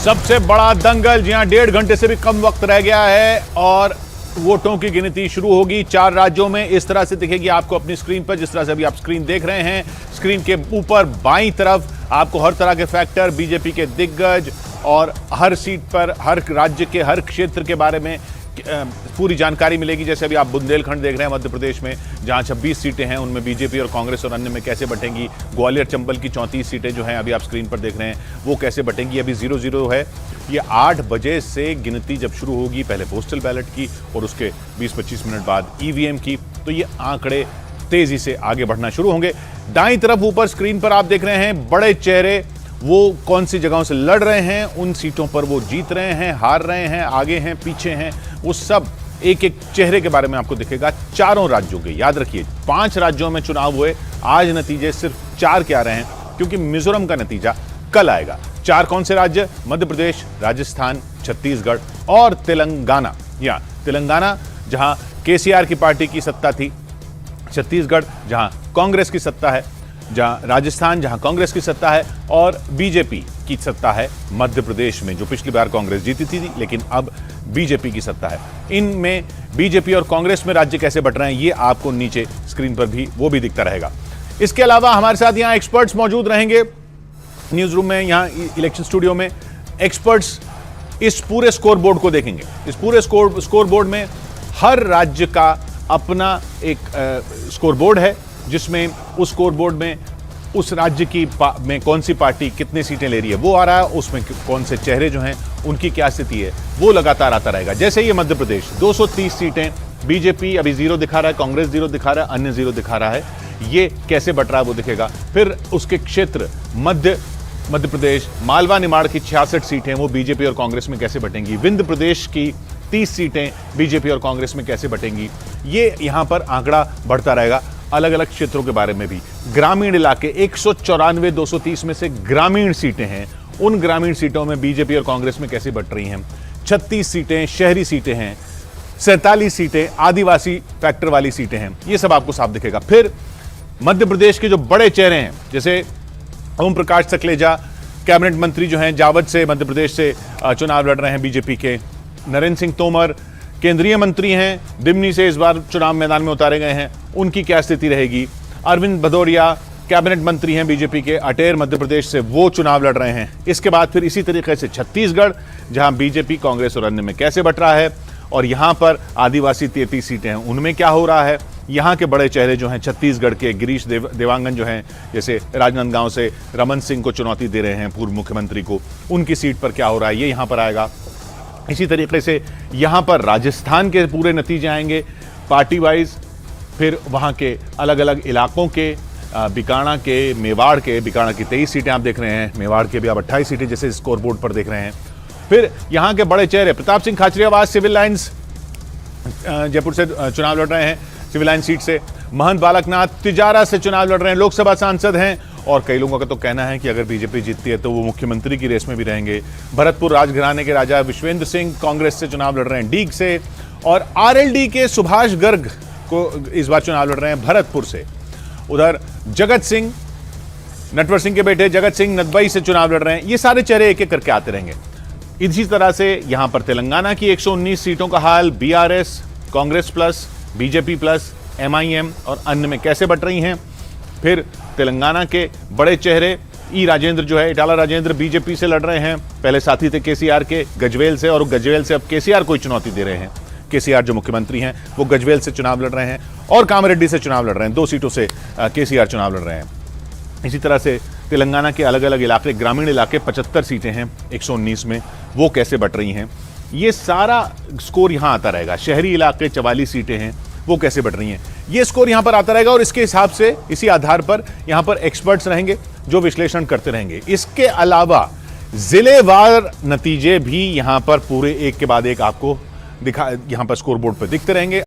सबसे बड़ा दंगल, जी हां, 1.5 घंटे से भी कम वक्त रह गया है और वोटों की गिनती शुरू होगी 4 राज्यों में। इस तरह से दिखेगी आपको अपनी स्क्रीन पर, जिस तरह से अभी आप स्क्रीन देख रहे हैं। स्क्रीन के ऊपर बाईं तरफ आपको हर तरह के फैक्टर, बीजेपी के दिग्गज और हर सीट पर, हर राज्य के हर क्षेत्र के बारे में पूरी जानकारी मिलेगी। जैसे अभी आप बुंदेलखंड देख रहे हैं मध्य प्रदेश में, जहां 26 सीटें हैं, उनमें बीजेपी और कांग्रेस और अन्य में कैसे बटेंगी। ग्वालियर चंबल की 34 सीटें जो हैं अभी आप स्क्रीन पर देख रहे हैं, वो कैसे बटेंगी। अभी 0-0 है। ये 8 बजे से गिनती जब शुरू होगी, पहले पोस्टल बैलेट की और उसके 20-25 मिनट बाद ईवीएम की, तो ये आंकड़े तेजी से आगे बढ़ना शुरू होंगे। दाईं तरफ ऊपर स्क्रीन पर आप देख रहे हैं बड़े चेहरे, वो कौन सी जगहों से लड़ रहे हैं, उन सीटों पर वो जीत रहे हैं, हार रहे हैं, आगे हैं, पीछे हैं, वो सब एक एक चेहरे के बारे में आपको दिखेगा। चारों राज्यों के, याद रखिए 5 राज्यों में चुनाव हुए, आज नतीजे सिर्फ 4 के आ रहे हैं, क्योंकि मिजोरम का नतीजा कल आएगा। 4 कौन से राज्य? मध्य प्रदेश, राजस्थान, छत्तीसगढ़ और तेलंगाना। या तेलंगाना जहां केसीआर की पार्टी की सत्ता थी, छत्तीसगढ़ जहां कांग्रेस की सत्ता है, जहां राजस्थान जहां कांग्रेस की सत्ता है, और बीजेपी की सत्ता है मध्य प्रदेश में, जो पिछली बार कांग्रेस जीती थी लेकिन अब बीजेपी की सत्ता है। इनमें बीजेपी और कांग्रेस में राज्य कैसे बट रहे हैं, ये आपको नीचे स्क्रीन पर भी वो भी दिखता रहेगा। इसके अलावा हमारे साथ यहां एक्सपर्ट्स मौजूद रहेंगे न्यूज रूम में, यहां इलेक्शन स्टूडियो में। एक्सपर्ट्स इस पूरे स्कोर बोर्ड को देखेंगे। इस पूरे स्कोर बोर्ड में हर राज्य का अपना एक स्कोर बोर्ड है, जिसमें उस स्कोर बोर्ड में उस राज्य की में कौन सी पार्टी कितनी सीटें ले रही है वो आ रहा है, उसमें कौन से चेहरे जो हैं उनकी क्या स्थिति है वो लगातार आता रहेगा। जैसे ये मध्य प्रदेश 230 सीटें, बीजेपी अभी 0 दिखा रहा है, कांग्रेस 0 दिखा रहा है, अन्य 0 दिखा रहा है। ये कैसे बट रहा है वो दिखेगा। फिर उसके क्षेत्र मध्य प्रदेश, मालवा निमाड़ की 66 सीटें वो बीजेपी और कांग्रेस में कैसे बटेंगी। विंध्य प्रदेश की 30 सीटें बीजेपी और कांग्रेस में कैसे बटेंगी। ये यहां पर आंकड़ा बढ़ता रहेगा। अलग अलग क्षेत्रों के बारे में भी, ग्रामीण इलाके 194 230 में से ग्रामीण सीटें हैं, उन ग्रामीण सीटों में बीजेपी और कांग्रेस में कैसे बट रही हैं। 36 सीटें शहरी सीटें हैं, 47 सीटें आदिवासी फैक्टर वाली सीटें हैं। ये सब आपको साफ दिखेगा। फिर मध्य प्रदेश के जो बड़े चेहरे हैं, जैसे ओम प्रकाश सकलेजा कैबिनेट मंत्री जो हैं, जावद से मध्य प्रदेश से चुनाव लड़ रहे हैं बीजेपी के। नरेंद्र सिंह तोमर केंद्रीय मंत्री हैं, दिमनी से इस बार चुनाव मैदान में उतारे गए हैं, उनकी क्या स्थिति रहेगी। अरविंद भदौरिया कैबिनेट मंत्री हैं बीजेपी के, अटेर मध्य प्रदेश से वो चुनाव लड़ रहे हैं। इसके बाद फिर इसी तरीके से छत्तीसगढ़, जहां बीजेपी, कांग्रेस और अन्य में कैसे बट रहा है, और यहां पर आदिवासी 33 सीटें हैं, उनमें क्या हो रहा है। यहां के बड़े चेहरे जो हैं छत्तीसगढ़ के, गिरीश देवांगन जो हैं, जैसे राजनांदगांव से रमन सिंह को चुनौती दे रहे हैं, पूर्व मुख्यमंत्री को, उनकी सीट पर क्या हो रहा है, ये यहां पर आएगा। इसी तरीके से यहां पर राजस्थान के पूरे नतीजे आएंगे पार्टी वाइज, फिर वहां के अलग अलग इलाकों के, बीकाणा के, मेवाड़ के, बीकाणा की 23 सीटें आप देख रहे हैं, मेवाड़ के भी आप 28 सीटें जैसे स्कोर बोर्ड पर देख रहे हैं। फिर यहां के बड़े चेहरे, प्रताप सिंह खाचरियावास सिविल लाइन्स जयपुर से चुनाव लड़ रहे हैं, सिविल लाइन सीट से। महंत बालकनाथ तिजारा से चुनाव लड़ रहे हैं, लोकसभा सांसद हैं, और कई लोगों का तो कहना है कि अगर बीजेपी जीतती है तो वो मुख्यमंत्री की रेस में भी रहेंगे। भरतपुर राजघराने के राजा विश्वेंद्र सिंह कांग्रेस से चुनाव लड़ रहे हैं डीग से, और आरएलडी के सुभाष गर्ग को इस बार चुनाव लड़ रहे हैं भरतपुर से। उधर जगत सिंह, नटवर सिंह के बेटे जगत सिंह नदबई से चुनाव लड़ रहे हैं। ये सारे चेहरे एक एक करके आते रहेंगे। इसी तरह से यहां पर तेलंगाना की 119 सीटों का हाल, BRS, Congress plus, BJP plus, MIM और अन्य में कैसे बट रही हैं। फिर तेलंगाना के बड़े चेहरे, ई राजेंद्र जो है, इटाला राजेंद्र बीजेपी से लड़ रहे हैं, पहले साथी थे केसीआर के गजवेल से, और गजवेल से अब केसीआर को चुनौती दे रहे हैं। केसीआर जो मुख्यमंत्री हैं वो गजवेल से चुनाव लड़ रहे हैं, और कामारेड्डी से चुनाव लड़ रहे हैं। 2 सीटों से केसीआर चुनाव लड़ रहे हैं। इसी तरह से तेलंगाना के अलग अलग इलाके, ग्रामीण इलाके 75 सीटें हैं 119 में, वो कैसे बट रही हैं। ये सारा स्कोर यहां आता रहेगा। शहरी इलाके 44 सीटें हैं, वो कैसे बढ़ रही हैं, ये स्कोर यहां पर आता रहेगा। और इसके हिसाब से, इसी आधार पर यहां पर एक्सपर्ट्स रहेंगे जो विश्लेषण करते रहेंगे। इसके अलावा जिलेवार नतीजे भी यहां पर पूरे एक के बाद एक आपको यहां पर स्कोर बोर्ड पर दिखते रहेंगे।